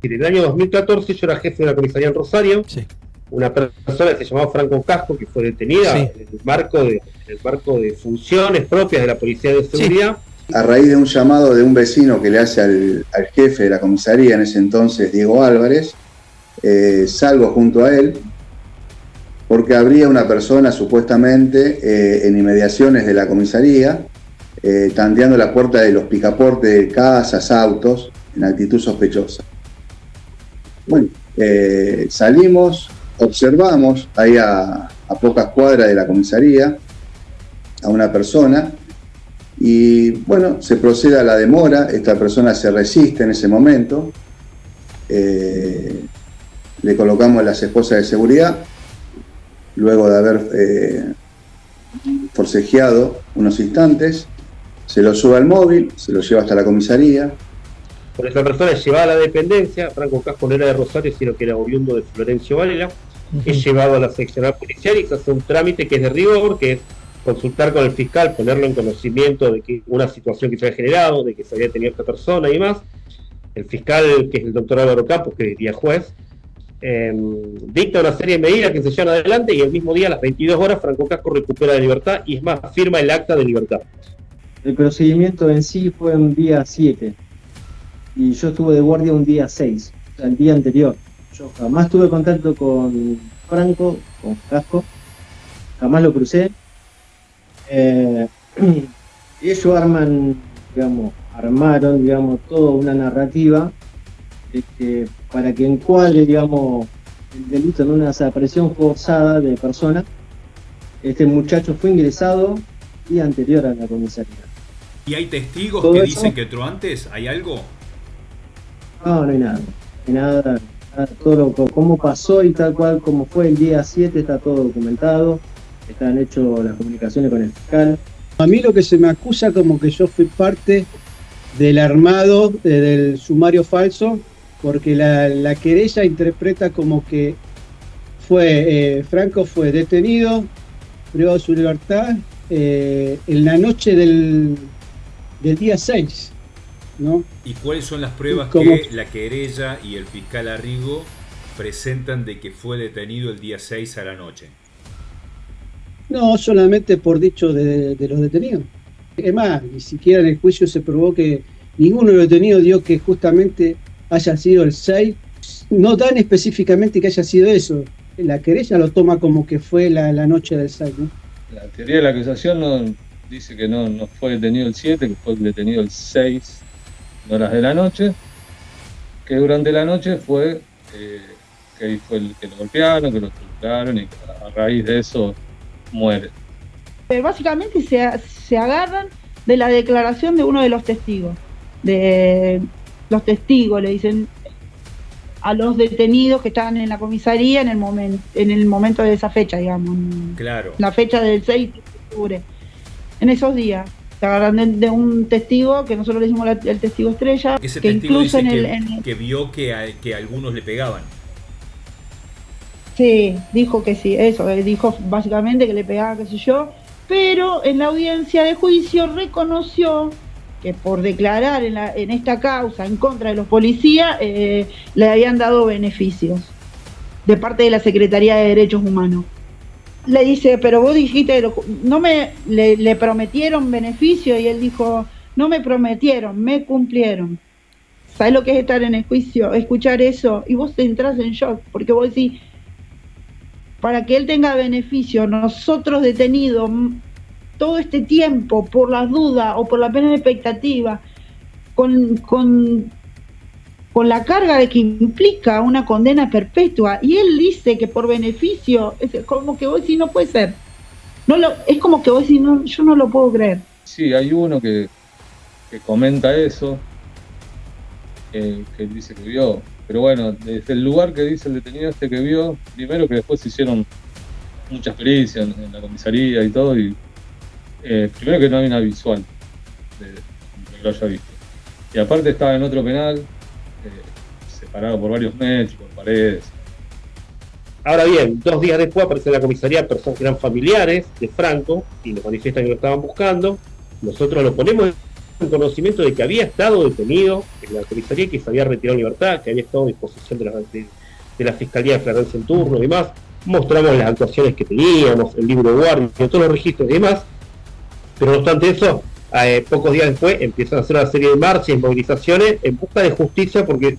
En el año 2014 yo era jefe de la comisaría en Rosario. Sí. Una persona que se llamaba Franco Casco, que fue detenida en el marco de funciones propias de la Policía de Seguridad. A raíz de un llamado de un vecino que le hace al jefe de la comisaría en ese entonces, Diego Álvarez, salgo junto a él porque habría una persona supuestamente en inmediaciones de la comisaría tanteando la puerta de los picaportes de casas, autos, en actitud sospechosa. Bueno, salimos, observamos ahí a pocas cuadras de la comisaría a una persona y bueno, se procede a la demora. Esta persona se resiste en ese momento, le colocamos las esposas de seguridad luego de haber forcejeado unos instantes, se lo sube al móvil, se lo lleva hasta la comisaría. Por esta persona es llevada a la dependencia. Franco Casco no era de Rosario, sino que era oriundo de Florencio Varela. Es llevado a la seccional policial y se hace un trámite que es de rigor, que es consultar con el fiscal, ponerlo en conocimiento de que una situación que se había generado, de que se había tenido esta persona y más. El fiscal, que es el doctor Álvaro Campos, que diría juez, dicta una serie de medidas que se llevan adelante y el mismo día, a las 22 horas, Franco Casco recupera la libertad y es más, firma el acta de libertad. El procedimiento en sí fue un día 7 y yo estuve de guardia un día 6, o sea, el día anterior. Yo jamás tuve contacto con Franco, con Casco, jamás lo crucé. Y ellos armaron, digamos, toda una narrativa para que encuadre, digamos, el delito en una desaparición forzada de persona. Este muchacho fue ingresado día anterior a la comisaría. ¿Y hay testigos ¿Todo que eso? dicen que entró antes? ¿Hay algo? No, no hay nada. No hay nada. Todo cómo pasó y tal cual como fue el día 7 está todo documentado. Están hechas las comunicaciones con el fiscal. A mí lo que se me acusa como que yo fui parte del armado del sumario falso, porque la querella interpreta como que Franco fue detenido, privado de su libertad, en la noche del día 6, ¿no? ¿Y cuáles son las pruebas ¿Cómo? que la querella y el fiscal Arrigo presentan de que fue detenido el día 6 a la noche? No, solamente por dicho de los detenidos. Es más, ni siquiera en el juicio se probó que ninguno de los detenidos dio que justamente haya sido el 6. No dan específicamente que haya sido eso. La querella lo toma como que fue la noche del 6, ¿no? La teoría de la acusación dice que no fue detenido el 7, que fue detenido el 6 horas de la noche, que durante la noche fue que ahí fue el que lo golpearon, que lo torturaron y que a raíz de eso muere. Básicamente se agarran de la declaración de uno de los testigos. De los testigos le dicen a los detenidos que estaban en la comisaría en el momento de esa fecha, digamos. Claro. La fecha del 6 de octubre. En esos días. Se agarran de un testigo que nosotros le decimos el testigo estrella. Ese que testigo incluso dice que vio que a algunos le pegaban. Sí, dijo que sí, eso, dijo básicamente que le pegaba, qué sé yo, pero en la audiencia de juicio reconoció que por declarar en esta causa en contra de los policías le habían dado beneficios de parte de la Secretaría de Derechos Humanos. Le dice, pero vos dijiste, le prometieron beneficio, y él dijo, no me prometieron, me cumplieron. ¿Sabés lo que es estar en el juicio? Escuchar eso, y vos te entras en shock, porque vos decís, para que él tenga beneficio, nosotros detenidos todo este tiempo por las dudas o por la pena de expectativa, con la carga de que implica una condena perpetua, y él dice que por beneficio, es como que vos decís, no puede ser. Es como que vos decís, no, yo no lo puedo creer. Sí, hay uno que comenta eso, que dice que vio. Pero bueno, desde el lugar que dice el detenido que vio, primero que después se hicieron muchas pericias en la comisaría y todo, y primero que no hay una visual de que lo haya visto. Y aparte estaba en otro penal, separado por varios metros, por paredes. Ahora bien, 2 días después aparece en la comisaría personas que eran familiares de Franco y nos manifiestan que lo estaban buscando. Nosotros lo ponemos conocimiento de que había estado detenido en la comisaría, que se había retirado en libertad, que había estado en disposición de la Fiscalía de Flagrancia en turno y demás. Mostramos las actuaciones que teníamos, el libro de guardia, todos los registros y demás, pero no obstante eso, pocos días después empiezan a hacer una serie de marchas y movilizaciones en busca de justicia, porque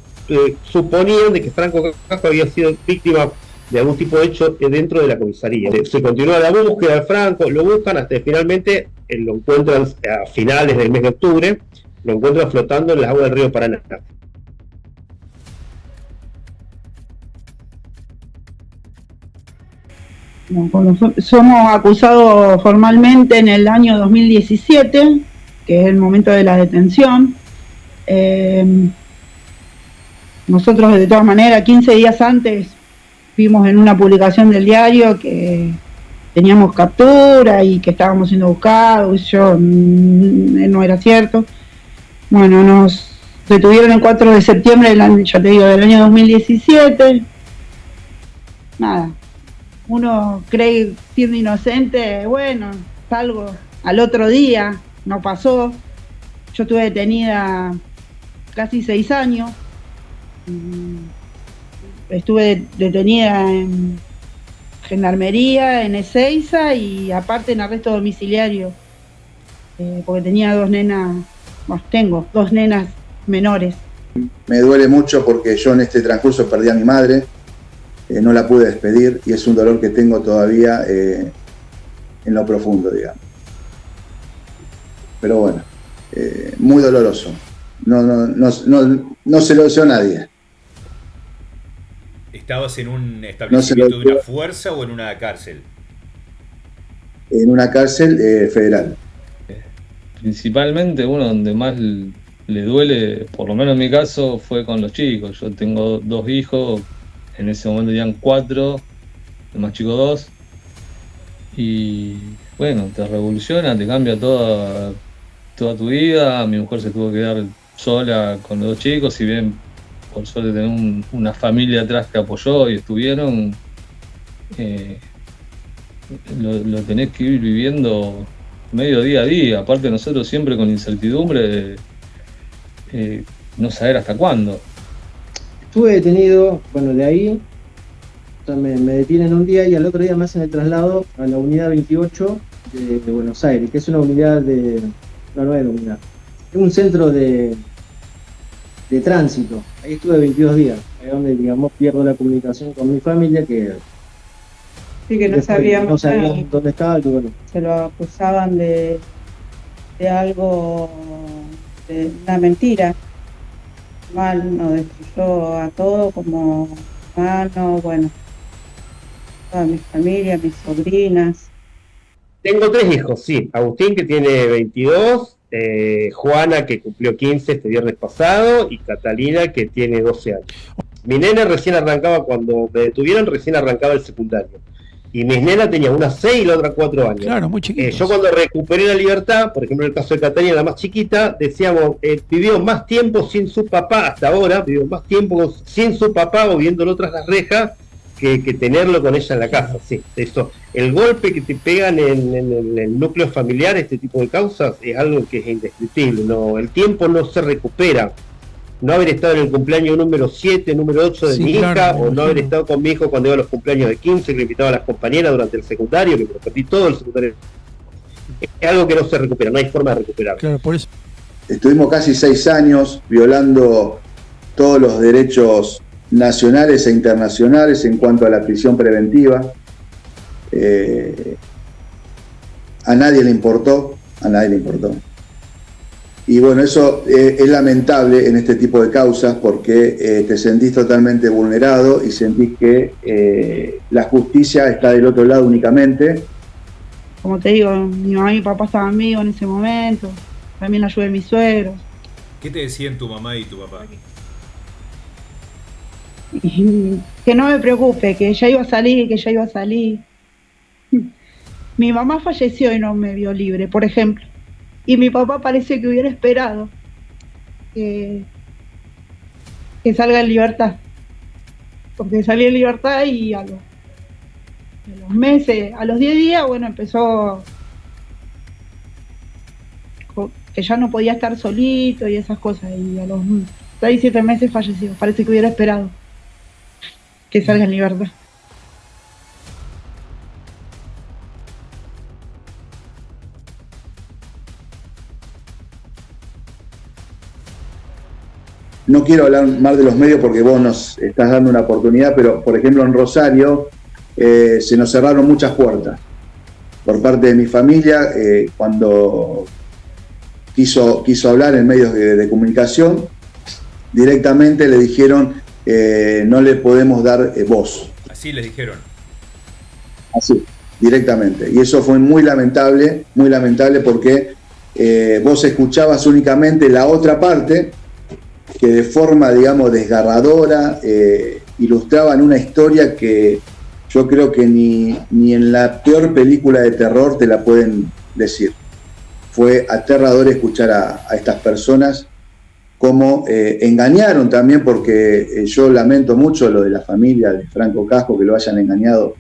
suponían de que Franco Casco había sido víctima de algún tipo de hecho dentro de la comisaría. Se continúa la búsqueda de Franco, lo buscan hasta que finalmente lo encuentran a finales del mes de octubre, lo encuentran flotando en las aguas del río Paraná. Somos acusados formalmente en el año 2017, que es el momento de la detención. Nosotros, de todas maneras, 15 días antes vimos en una publicación del diario que teníamos captura y que estábamos siendo buscados. No era cierto. Bueno, nos detuvieron el 4 de septiembre del año, ya te digo, del año 2017. Nada. Uno cree siendo inocente, bueno, salgo al otro día, no pasó. Yo estuve detenida casi 6 años. Estuve detenida en Gendarmería, en Ezeiza y aparte en arresto domiciliario, porque tenía tengo dos nenas menores. Me duele mucho porque yo en este transcurso perdí a mi madre. No la pude despedir y es un dolor que tengo todavía en lo profundo, digamos. Pero bueno, muy doloroso. No se lo deseo a nadie. ¿Estabas en un establecimiento de una fuerza o en una cárcel? En una cárcel federal. Principalmente, uno donde más le duele, por lo menos en mi caso, fue con los chicos. Yo tengo 2 hijos. En ese momento tenían 4, el más chico 2, y bueno, te revoluciona, te cambia toda tu vida. Mi mujer se tuvo que quedar sola con los 2 chicos, si bien por suerte tener una familia atrás que apoyó y estuvieron, lo tenés que ir viviendo medio día a día. Aparte nosotros siempre con incertidumbre de no saber hasta cuándo. Estuve detenido, bueno, de ahí, o sea, me detienen un día y al otro día me hacen el traslado a la unidad 28 de Buenos Aires, que es una unidad no es una unidad, es un centro de tránsito. Ahí estuve 22 días, ahí es donde, digamos, pierdo la comunicación con mi familia, que Sí, que no sabían dónde estaba, que bueno. Se lo acusaban de algo, de una mentira. Mal, nos destruyó a todo como hermano, bueno, toda mi familia, mis sobrinas. Tengo 3 hijos, sí. Agustín, que tiene 22, Juana, que cumplió 15 este viernes pasado, y Catalina, que tiene 12 años. Mi nena recién arrancaba, cuando me detuvieron, recién arrancaba el secundario. Y mis nenas tenían una 6 y la otra 4 años. Claro, muy chiquitos. Yo cuando recuperé la libertad, por ejemplo en el caso de Catalina, la más chiquita, decíamos, vivió más tiempo sin su papá, hasta ahora, vivió más tiempo sin su papá o viéndolo tras las rejas, que tenerlo con ella en la casa. Sí, eso. El golpe que te pegan en el núcleo familiar, este tipo de causas, es algo que es indescriptible. No, el tiempo no se recupera. No haber estado en el cumpleaños número 7, número 8 de mi hija, o no haber estado con mi hijo cuando iba a los cumpleaños de 15, que le invitaba a las compañeras durante el secundario, que me lo perdí todo el secundario. Es algo que no se recupera, no hay forma de recuperarlo. Claro, por eso. Estuvimos casi 6 años violando todos los derechos nacionales e internacionales en cuanto a la prisión preventiva. A nadie le importó. Y bueno, eso es lamentable en este tipo de causas porque te sentís totalmente vulnerado y sentís que la justicia está del otro lado únicamente. Como te digo, mi mamá y mi papá estaban vivos en ese momento, también la ayudé de mis suegros. ¿Qué te decían tu mamá y tu papá? Que no me preocupe, que ya iba a salir. Mi mamá falleció y no me vio libre, por ejemplo. Y mi papá parece que hubiera esperado que salga en libertad. Porque salí en libertad y a los meses, a los 10 días, bueno, empezó dijo que ya no podía estar solito y esas cosas, y a los 6-7 meses falleció. Parece que hubiera esperado que salga en libertad. No quiero hablar más de los medios porque vos nos estás dando una oportunidad, pero por ejemplo en Rosario se nos cerraron muchas puertas por parte de mi familia cuando quiso hablar en medios de comunicación. Directamente le dijeron no le podemos dar voz. Así les dijeron. Así, directamente. Y eso fue muy lamentable porque vos escuchabas únicamente la otra parte que de forma, digamos, desgarradora ilustraban una historia que yo creo que ni en la peor película de terror te la pueden decir. Fue aterrador escuchar a estas personas cómo engañaron también, porque yo lamento mucho lo de la familia de Franco Casco, que lo hayan engañado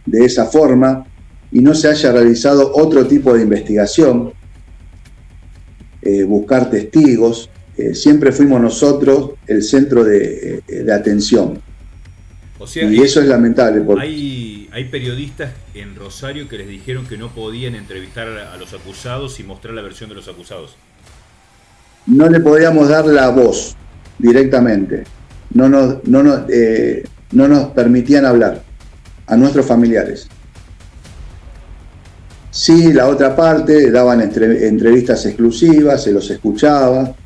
de esa forma y no se haya realizado otro tipo de investigación, buscar testigos. Siempre fuimos nosotros el centro de atención. O sea, y eso es lamentable. Porque hay periodistas en Rosario que les dijeron que no podían entrevistar a los acusados y mostrar la versión de los acusados. No le podíamos dar la voz directamente. No nos permitían hablar a nuestros familiares. Sí, la otra parte, daban entrevistas exclusivas, se los escuchaba.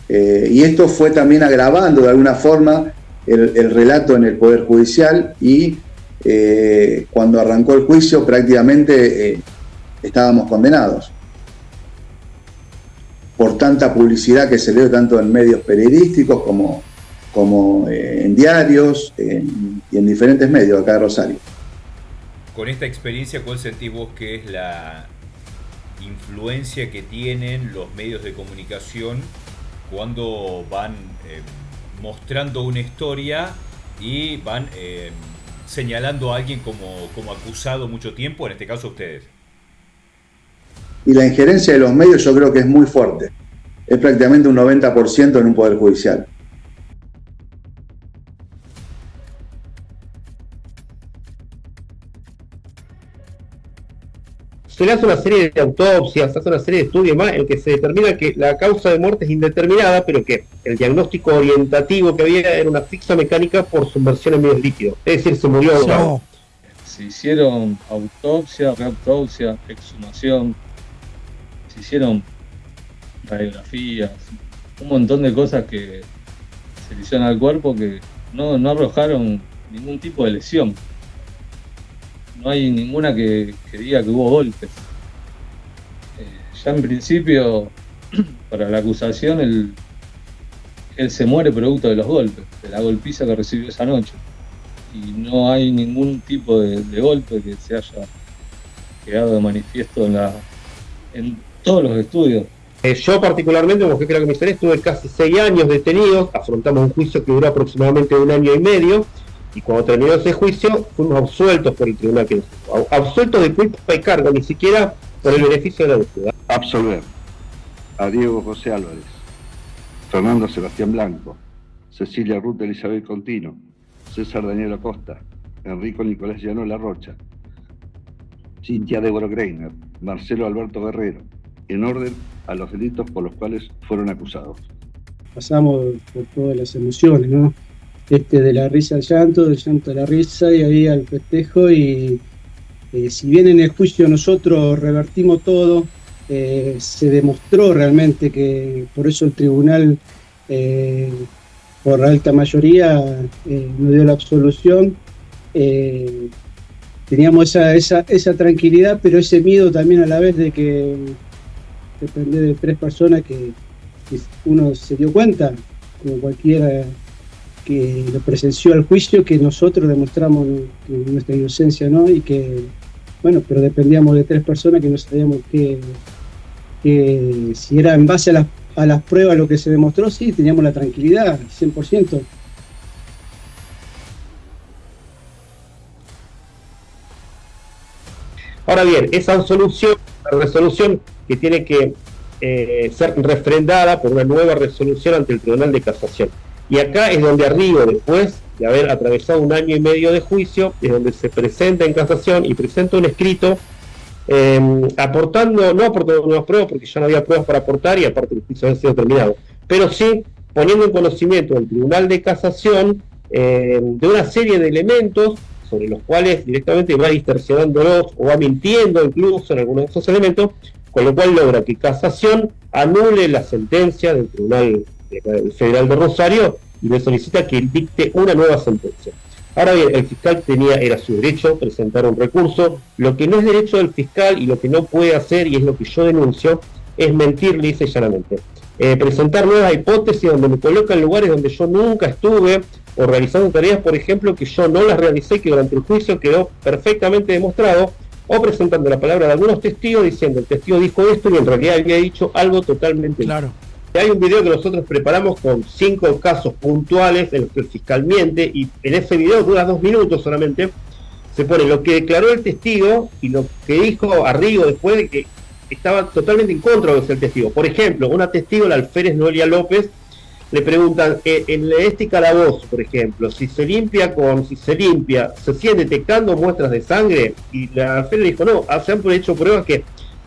Y esto fue también agravando de alguna forma el relato en el Poder Judicial y cuando arrancó el juicio prácticamente estábamos condenados por tanta publicidad que se dio tanto en medios periodísticos como en diarios y en diferentes medios acá de Rosario. Con esta experiencia, ¿cuál sentís vos que es la influencia que tienen los medios de comunicación cuando van mostrando una historia y van señalando a alguien como acusado mucho tiempo, en este caso ustedes? Y la injerencia de los medios yo creo que es muy fuerte. Es prácticamente un 90% en un Poder Judicial. Se le hace una serie de autopsias, se hace una serie de estudios más en que se determina que la causa de muerte es indeterminada, pero que el diagnóstico orientativo que había era una asfixia mecánica por sumersión en medios líquidos. Es decir, se murió ahogado. Se hicieron autopsia, reautopsia, exhumación, se hicieron radiografías, un montón de cosas que se le hicieron al cuerpo que no arrojaron ningún tipo de lesión. No hay ninguna que diga que hubo golpes. Ya en principio, para la acusación, él se muere producto de los golpes, de la golpiza que recibió esa noche. Y no hay ningún tipo de golpe que se haya quedado de manifiesto en todos los estudios. Yo particularmente, como jefe de la comisaría, estuve casi 6 años detenido, afrontamos un juicio que duró aproximadamente 1 año y medio, y cuando terminó ese juicio fuimos absueltos por el tribunal, absueltos de culpa y cargo, ni siquiera por el beneficio de la búsqueda. Absolver a Diego José Álvarez, Fernando Sebastián Blanco, Cecilia Ruth Elizabeth Contino, César Daniel Acosta, Enrico Nicolás Llano La Rocha, Cintia Débora Greiner, Marcelo Alberto Guerrero, en orden a los delitos por los cuales fueron acusados. Pasamos por todas las emociones, ¿no? De la risa al llanto, del llanto a la risa y ahí al festejo. Y si bien en el juicio nosotros revertimos todo, se demostró realmente que por eso el tribunal, por la alta mayoría, nos dio la absolución. Teníamos esa tranquilidad, pero ese miedo también a la vez de que depende de 3 personas que uno se dio cuenta, como cualquiera que lo presenció al juicio, que nosotros demostramos nuestra inocencia, ¿no? Y que, bueno, pero dependíamos de 3 personas que no sabíamos que si era en base a las pruebas lo que se demostró, sí, teníamos la tranquilidad, 100%. Ahora bien, esa resolución que tiene que ser refrendada por una nueva resolución ante el Tribunal de Casación. Y acá es donde Arrigo, después de haber atravesado 1 año y medio de juicio, es donde se presenta en casación y presenta un escrito no aportando nuevas pruebas, porque ya no había pruebas para aportar y aparte el juicio había sido terminado, pero sí poniendo en conocimiento del Tribunal de Casación de una serie de elementos sobre los cuales directamente va distorsionándolos o va mintiendo incluso en algunos de esos elementos, con lo cual logra que Casación anule la sentencia del Tribunal Federal de Rosario y le solicita que dicte una nueva sentencia. Ahora bien, el fiscal era su derecho presentar un recurso. Lo que no es derecho del fiscal y lo que no puede hacer, y es lo que yo denuncio, es mentir lisa y llanamente. Presentar nuevas hipótesis donde me colocan en lugares donde yo nunca estuve, o realizando tareas, por ejemplo, que yo no las realicé, que durante el juicio quedó perfectamente demostrado, o presentando la palabra de algunos testigos diciendo el testigo dijo esto y en realidad había dicho algo totalmente claro. Hay un video que nosotros preparamos con 5 casos puntuales en los que el fiscal miente, y en ese video dura 2 minutos solamente, se pone lo que declaró el testigo y lo que dijo Arrigo después de que estaba totalmente en contra de lo que el testigo. Por ejemplo, una testigo, la alférez Noelia López, le preguntan en este calabozo, por ejemplo, si se limpia, se siguen detectando muestras de sangre, y la alférez dijo, no, se han hecho pruebas que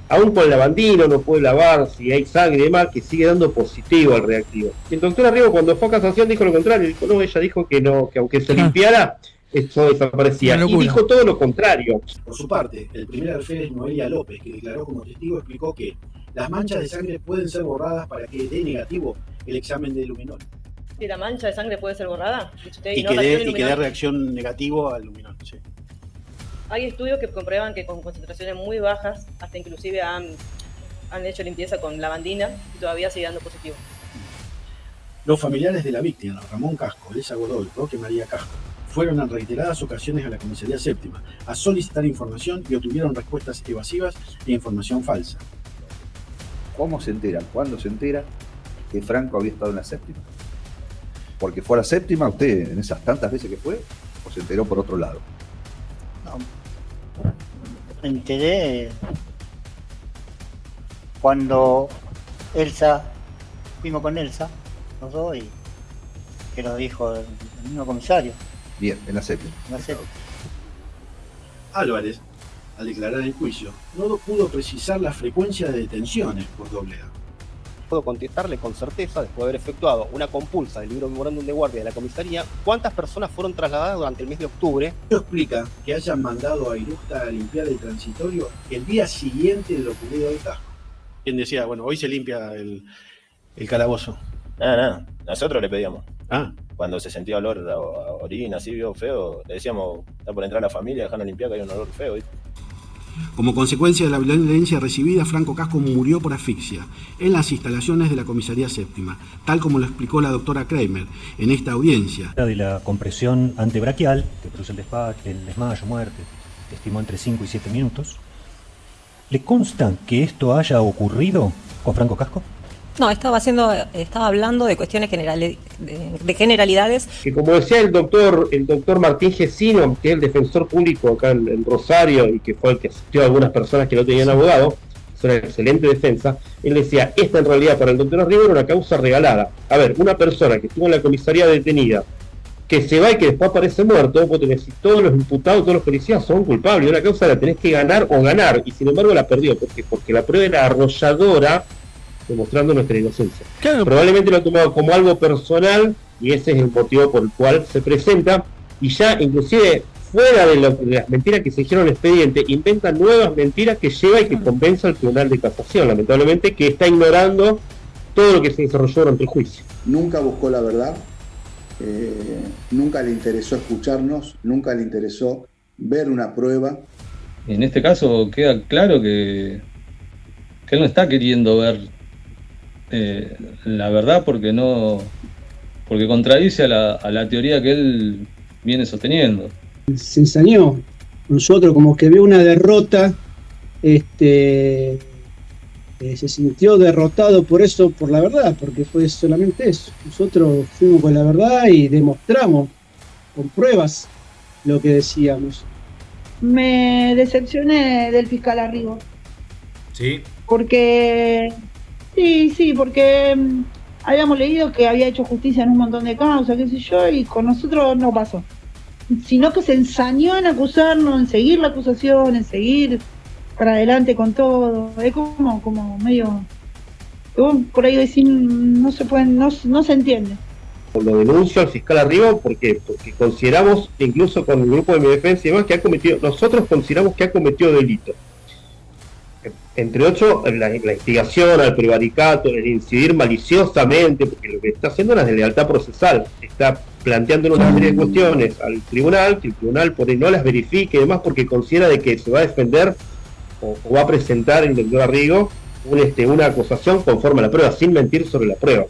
aún con lavandino no puede lavar, si hay sangre y demás, que sigue dando positivo al reactivo. Y el doctor Arrigo, cuando fue a casación, dijo lo contrario, dijo, no, ella dijo que no, que aunque se limpiara, eso desaparecía, y dijo todo lo contrario. Por su parte, el primer alférez Noelia López, que declaró como testigo, explicó que las manchas de sangre pueden ser borradas para que dé negativo el examen de luminol. ¿Y la mancha de sangre puede ser borrada? Y que dé reacción negativo al luminol, sí. Hay estudios que comprueban que con concentraciones muy bajas, hasta inclusive han hecho limpieza con lavandina y todavía sigue dando positivo. Los familiares de la víctima, Ramón Casco, Elsa Godoy, Roque María Casco, fueron en reiteradas ocasiones a la comisaría séptima a solicitar información y obtuvieron respuestas evasivas e información falsa. ¿Cómo se entera? ¿Cuándo se entera que Franco había estado en la séptima? Porque fue a la séptima usted en esas tantas veces que fue, o se enteró por otro lado. No. Me enteré cuando fuimos con Elsa, los dos, y que lo dijo el mismo comisario. Bien, en la séptima. Álvarez, al declarar el juicio, no pudo precisar la frecuencia de detenciones por doble A. Puedo contestarle con certeza, después de haber efectuado una compulsa del libro memorándum de guardia de la comisaría, cuántas personas fueron trasladadas durante el mes de octubre. Esto explica que hayan mandado a Irusta a limpiar el transitorio el día siguiente del ocurrido del Casco. ¿Quién decía, bueno, hoy se limpia el calabozo? No, nosotros le pedíamos. Ah. Cuando se sentía olor a orina, así, vio feo, le decíamos, está por entrar la familia, dejarnos limpiar que hay un olor feo, ¿viste? Como consecuencia de la violencia recibida, Franco Casco murió por asfixia en las instalaciones de la comisaría séptima, tal como lo explicó la doctora Kramer en esta audiencia. De la compresión antebraquial, que produce el desmayo, muerte, estimó entre 5 y 7 minutos. ¿Le consta que esto haya ocurrido con Franco Casco? No, estaba hablando de cuestiones de generalidades. Que como decía el doctor Martín Gesino, que es el defensor público acá en Rosario y que fue el que asistió a algunas personas que no tenían abogado, es una excelente defensa, él decía, esta en realidad para el doctor Arrigo era una causa regalada. A ver, una persona que estuvo en la comisaría detenida, que se va y que después aparece muerto, vos tenés, todos los imputados, todos los policías son culpables, una causa la tenés que ganar, y sin embargo la perdió, porque la prueba era arrolladora, demostrando nuestra inocencia. Claro. Probablemente lo ha tomado como algo personal y ese es el motivo por el cual se presenta, y ya inclusive fuera de las mentiras que se dijeron en el expediente, inventa nuevas mentiras que lleva y que convence al Tribunal de Casación, lamentablemente, que está ignorando todo lo que se desarrolló durante el juicio. Nunca buscó la verdad, nunca le interesó escucharnos, nunca le interesó ver una prueba. En este caso queda claro que él no está queriendo ver la verdad porque contradice a la teoría que él viene sosteniendo. Se ensañó. Nosotros como que vio una derrota, se sintió derrotado por la verdad, porque fue solamente eso. Nosotros fuimos con la verdad y demostramos con pruebas lo que decíamos. Me decepcioné del fiscal Arrigo. Sí. Porque Sí, porque habíamos leído que había hecho justicia en un montón de causas, qué sé yo, y con nosotros no pasó. Sino que se ensañó en acusarnos, en seguir la acusación, en seguir para adelante con todo. Es como medio... Por ahí decir, no se pueden, no se entiende. Lo denuncio al fiscal Arriba porque consideramos, incluso con el grupo de mi defensa y demás, nosotros consideramos que ha cometido delito. Entre otros, la instigación al prevaricato, el incidir maliciosamente, porque lo que está haciendo es una deslealtad procesal, está planteando una serie de cuestiones al tribunal, que el tribunal por ahí no las verifique y demás, porque considera de que se va a defender o va a presentar el doctor Arrigo una acusación conforme a la prueba, sin mentir sobre la prueba.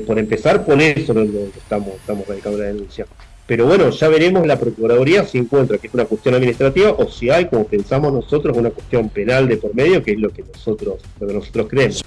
Por empezar, por eso estamos radicando la denuncia. Pero bueno, ya veremos la Procuraduría si encuentra que es una cuestión administrativa o si hay, como pensamos nosotros, una cuestión penal de por medio, que es lo que nosotros creemos.